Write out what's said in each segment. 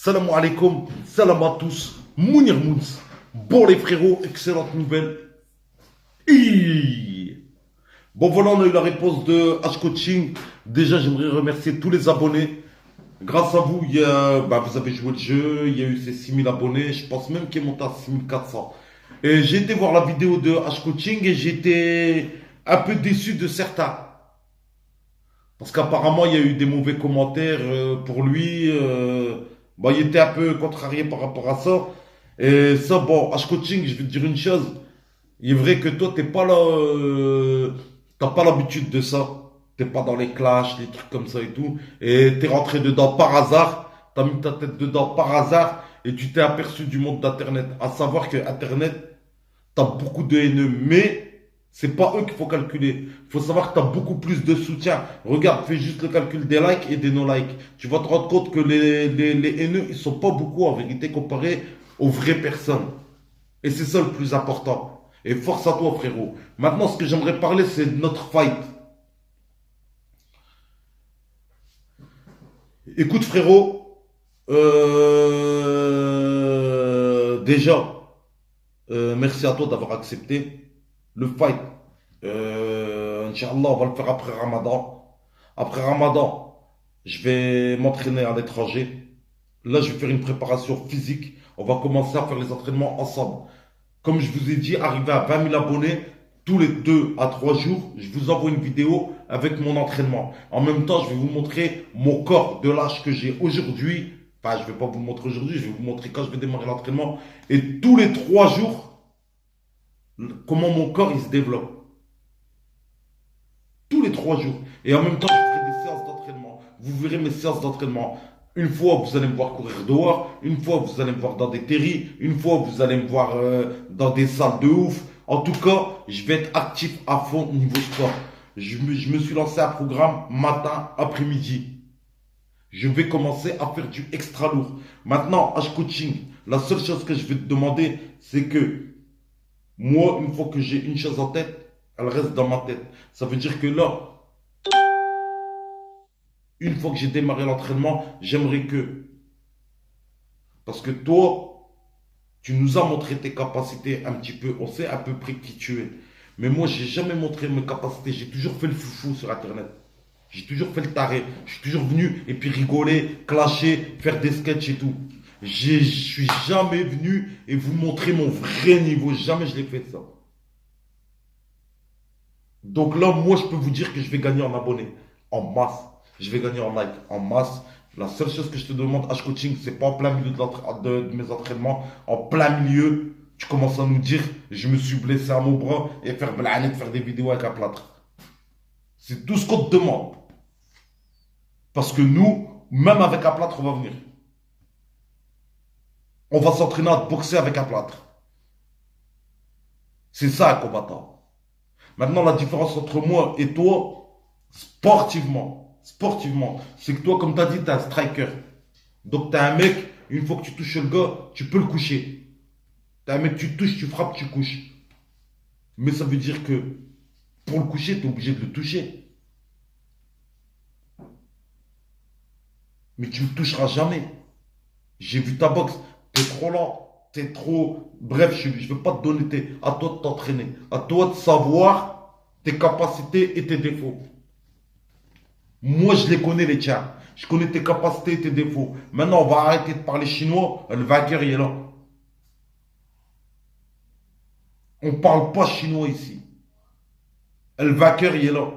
Salam alaikum, salam à tous, Mounir Mouns. Bon les frérots, excellente nouvelle. Bon voilà, on a eu la réponse de H-Coaching. Déjà, j'aimerais remercier tous les abonnés. Grâce à vous, vous avez joué le jeu, il y a eu ces 6000 abonnés. Je pense même qu'il est monté à 6400. Et j'ai été voir la vidéo de H-Coaching et j'étais un peu déçu de certains. Parce qu'apparemment, il y a eu des mauvais commentaires pour lui. Il était un peu contrarié par rapport à ça. Et ça, bon, H-Coaching, je vais te dire une chose. Il est vrai que toi, t'es pas là, t'as pas l'habitude de ça. T'es pas dans les clashs, les trucs comme ça et tout. Et t'es rentré dedans par hasard. T'as mis ta tête dedans par hasard. Et tu t'es aperçu du monde d'Internet. À savoir que Internet, t'as beaucoup de haineux. Mais c'est pas eux qu'il faut calculer. Il faut savoir que tu as beaucoup plus de soutien. Regarde, fais juste le calcul des likes et des no-likes. Tu vas te rendre compte que les haineux, ils sont pas beaucoup en vérité comparés aux vraies personnes. Et c'est ça le plus important. Et force à toi, frérot. Maintenant, ce que j'aimerais parler, c'est de notre fight. Écoute, frérot. Déjà, merci à toi d'avoir accepté le fight. Inch'Allah, on va le faire après Ramadan. Après Ramadan, je vais m'entraîner à l'étranger. Là, je vais faire une préparation physique. On va commencer à faire les entraînements ensemble. Comme je vous ai dit, arrivé à 20 000 abonnés, tous les 2 à 3 jours, je vous envoie une vidéo avec mon entraînement. En même temps, je vais vous montrer mon corps de l'âge que j'ai aujourd'hui. Enfin, je ne vais pas vous le montrer aujourd'hui, je vais vous montrer quand je vais démarrer l'entraînement. Et tous les 3 jours, comment mon corps il se développe. Tous les 3 jours. Et en même temps, je ferai des séances d'entraînement. Vous verrez mes séances d'entraînement. Une fois, vous allez me voir courir dehors. Une fois, vous allez me voir dans des terris. Une fois, vous allez me voir dans des salles de ouf. En tout cas, je vais être actif à fond niveau sport. Je me suis lancé un programme matin, après-midi. Je vais commencer à faire du extra lourd. Maintenant, H-Coaching, la seule chose que je vais te demander, c'est que moi, une fois que j'ai une chose en tête, elle reste dans ma tête. Ça veut dire que là, une fois que j'ai démarré l'entraînement, j'aimerais que... Parce que toi, tu nous as montré tes capacités un petit peu. On sait à peu près qui tu es. Mais moi, j'ai jamais montré mes capacités. J'ai toujours fait le foufou sur Internet. J'ai toujours fait le taré. Je suis toujours venu et puis rigoler, clasher, faire des sketchs et tout. Je suis jamais venu et vous montrer mon vrai niveau. Jamais je l'ai fait ça. Donc là, moi, je peux vous dire que je vais gagner en abonnés, en masse. Je vais gagner en like, en masse. La seule chose que je te demande, H-Coaching, c'est pas en plein milieu de mes entraînements, en plein milieu, tu commences à nous dire, je me suis blessé à mon bras et faire des vidéos avec un plâtre. C'est tout ce qu'on te demande. Parce que nous, même avec un plâtre, on va venir. On va s'entraîner à boxer avec un plâtre. C'est ça un combattant. Maintenant, la différence entre moi et toi, sportivement, c'est que toi, comme tu as dit, tu es un striker. Donc, tu es un mec, une fois que tu touches le gars, tu peux le coucher. Tu es un mec, tu touches, tu frappes, tu couches. Mais ça veut dire que pour le coucher, tu es obligé de le toucher. Mais tu ne le toucheras jamais. J'ai vu ta boxe, tu es trop lent. T'es trop... Bref, je ne veux pas te donner à toi de t'entraîner. À toi de savoir tes capacités et tes défauts. Moi, je les connais, les tiens. Je connais tes capacités et tes défauts. Maintenant, on va arrêter de parler chinois. Le vainqueur, il est là. On ne parle pas chinois ici. Le vainqueur, il est là.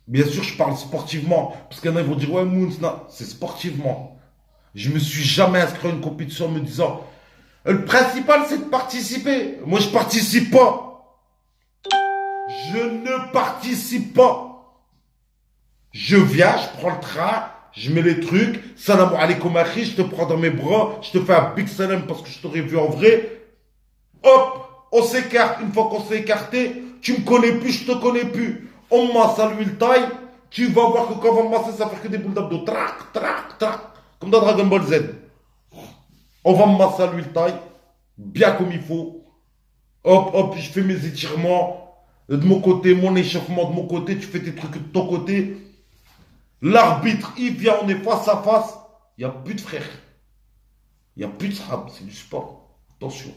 Bien sûr, je parle sportivement. Parce qu'il y en a qui vont dire, ouais, Moons, c'est sportivement. Je me suis jamais inscrit à une compétition en me disant, le principal, c'est de participer. Moi, je participe pas. Je ne participe pas. Je viens, je prends le train, je mets les trucs. Salam alaikum akhi, je te prends dans mes bras, je te fais un big salam parce que je t'aurais vu en vrai. Hop, on s'écarte. Une fois qu'on s'est écarté, tu me connais plus, je te connais plus. On masse à l'huile taille. Tu vas voir que quand on va masser, ça fait que des boules d'abdos. Trac, trac, trac. Comme dans Dragon Ball Z. On va me masser à l'huile taille. Bien comme il faut. Hop, hop, je fais mes étirements. De mon côté, mon échauffement de mon côté. Tu fais tes trucs de ton côté. L'arbitre, il vient, on est face à face. Il n'y a plus de frères. Il n'y a plus de sahab, c'est du sport. Attention.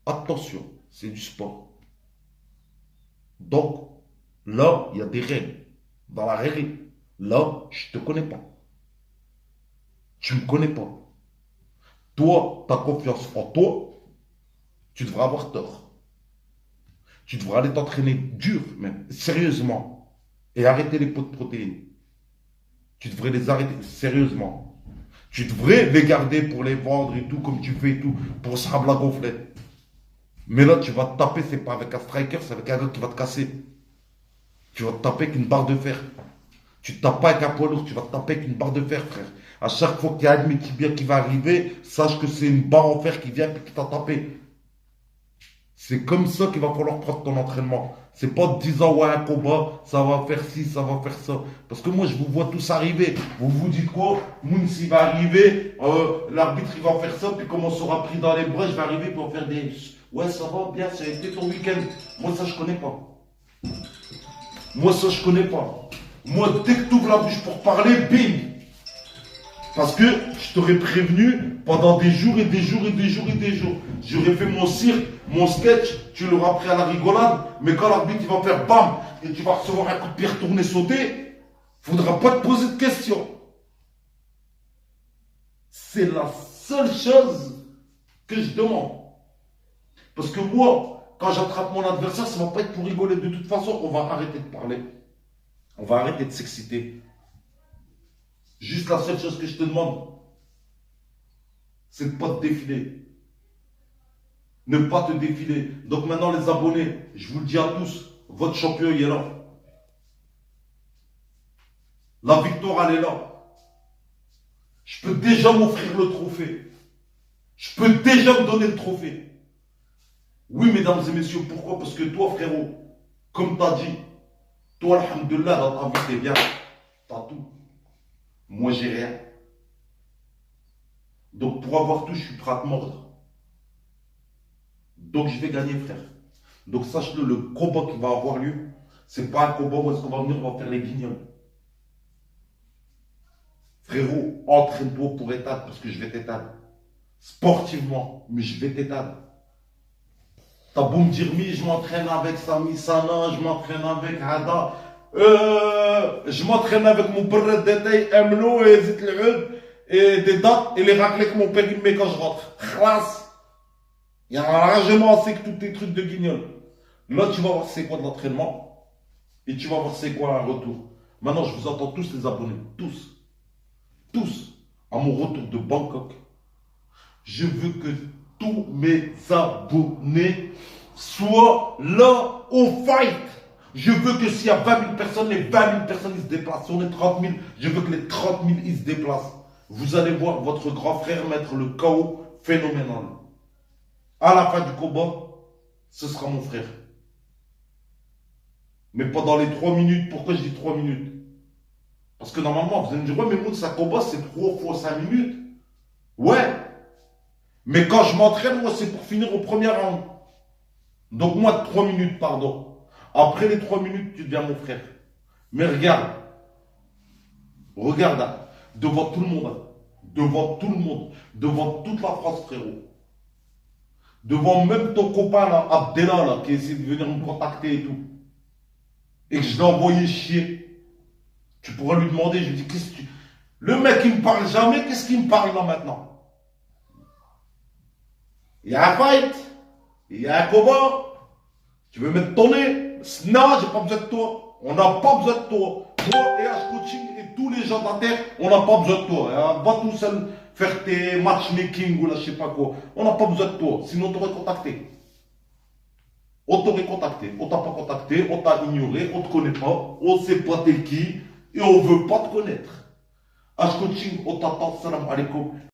Attention, c'est du sport. Donc, là, il y a des règles. Dans la règle, là, je ne te connais pas. Tu ne me connais pas. Toi, ta confiance en toi, tu devrais avoir tort. Tu devrais aller t'entraîner dur, même, sérieusement. Et arrêter les pots de protéines. Tu devrais les arrêter sérieusement. Tu devrais les garder pour les vendre et tout, comme tu fais et tout, pour se ramener la gonflette. Mais là, tu vas te taper, c'est pas avec un striker, c'est avec un gars qui va te casser. Tu vas te taper avec une barre de fer. Tu te tapes pas avec un poids lourd, tu vas te taper avec une barre de fer, frère. À chaque fois qu'il y a un de mes tibias qui va arriver, sache que c'est une barre en fer qui vient et qui t'a tapé. C'est comme ça qu'il va falloir prendre ton entraînement. C'est pas en te disant, ouais, un combat, ça va faire ci, ça va faire ça. Parce que moi, je vous vois tous arriver. Vous vous dites quoi? Moons, il va arriver, l'arbitre, il va faire ça, puis comme on sera pris dans les bras, je vais arriver pour faire des... Ouais, ça va, bien, ça a été ton week-end. Moi, ça, je connais pas. Moi, ça, je connais pas. Moi, dès que tu ouvres la bouche pour parler, bing! Parce que je t'aurais prévenu pendant des jours et des jours et des jours et des jours. J'aurais fait mon cirque, mon sketch, tu l'auras pris à la rigolade, mais quand l'arbitre il va faire bam et tu vas recevoir un coup de pied retourné sauter, faudra pas te poser de questions. C'est la seule chose que je demande. Parce que moi, quand j'attrape mon adversaire, ça va pas être pour rigoler. De toute façon, on va arrêter de parler. On va arrêter de s'exciter. Juste la seule chose que je te demande, c'est de ne pas te défiler. Ne pas te défiler. Donc maintenant, les abonnés, je vous le dis à tous, votre champion, il est là. La victoire, elle est là. Je peux déjà m'offrir le trophée. Je peux déjà me donner le trophée. Oui, mesdames et messieurs, pourquoi? Parce que toi, frérot, comme tu as dit, toi, alhamdoulilah, dans ta vie, t'es bien. T'as tout. Moi, j'ai rien. Donc, pour avoir tout, je suis prêt à te mordre. Donc, je vais gagner, frère. Donc, sache-le, le combat qui va avoir lieu, c'est pas un combat où est-ce qu'on va venir, on va faire les guignols. Frérot, entraîne-toi pour éteindre, parce que je vais t'éteindre. Sportivement, mais je vais t'éteindre. T'as beau me dire, oui, je m'entraîne avec Sami Sana, je m'entraîne avec Hada, je m'entraîne avec mon père d'été, Emlo et Zit L'Oud, et des dates, et les raclés que mon père il me met quand je rentre. Khlas. Il y en a largement assez que tous tes trucs de guignol. Là, tu vas voir c'est quoi de l'entraînement, et tu vas voir c'est quoi un retour. Maintenant, je vous entends tous les abonnés, tous, à mon retour de Bangkok. Je veux que tous mes abonnés soient là au fight. Je veux que s'il y a 20 000 personnes, les 20 000 personnes ils se déplacent. Si on est 30 000, je veux que les 30 000 ils se déplacent. Vous allez voir votre grand frère mettre le chaos phénoménal. À la fin du combat, ce sera mon frère. Mais pas dans les 3 minutes. Pourquoi je dis 3 minutes? Parce que normalement, vous allez me dire, ouais, mais Moon, sa combat, c'est 3 fois 5 minutes. Ouais. Mais quand je m'entraîne, moi, c'est pour finir au premier round. Donc, moi, 3 minutes, pardon. Après les 3 minutes, tu deviens mon frère. Mais regarde. Regarde, hein, devant tout le monde. Hein, devant tout le monde. Devant toute la France, frérot. Devant même ton copain, là, Abdella, là, qui essaie de venir me contacter et tout. Et que je l'ai envoyé chier. Tu pourras lui demander, je lui dis, qu'est-ce que tu... Le mec, il me parle jamais, qu'est-ce qu'il me parle là maintenant? Il y a un fight, il y a un combat. Tu veux mettre ton nez? Non, j'ai pas besoin de toi. On n'a pas besoin de toi. Moi et H Coaching et tous les gens de la terre, on n'a pas besoin de toi. Va tout seul faire tes matchmaking ou là, je sais pas quoi. On n'a pas besoin de toi. Sinon, on t'aurait contacté. On t'aurait contacté. On t'a pas contacté, on t'a ignoré, on te connaît pas, on sait pas t'es qui et on veut pas te connaître. H Coaching, on t'attend. Salam alaikum.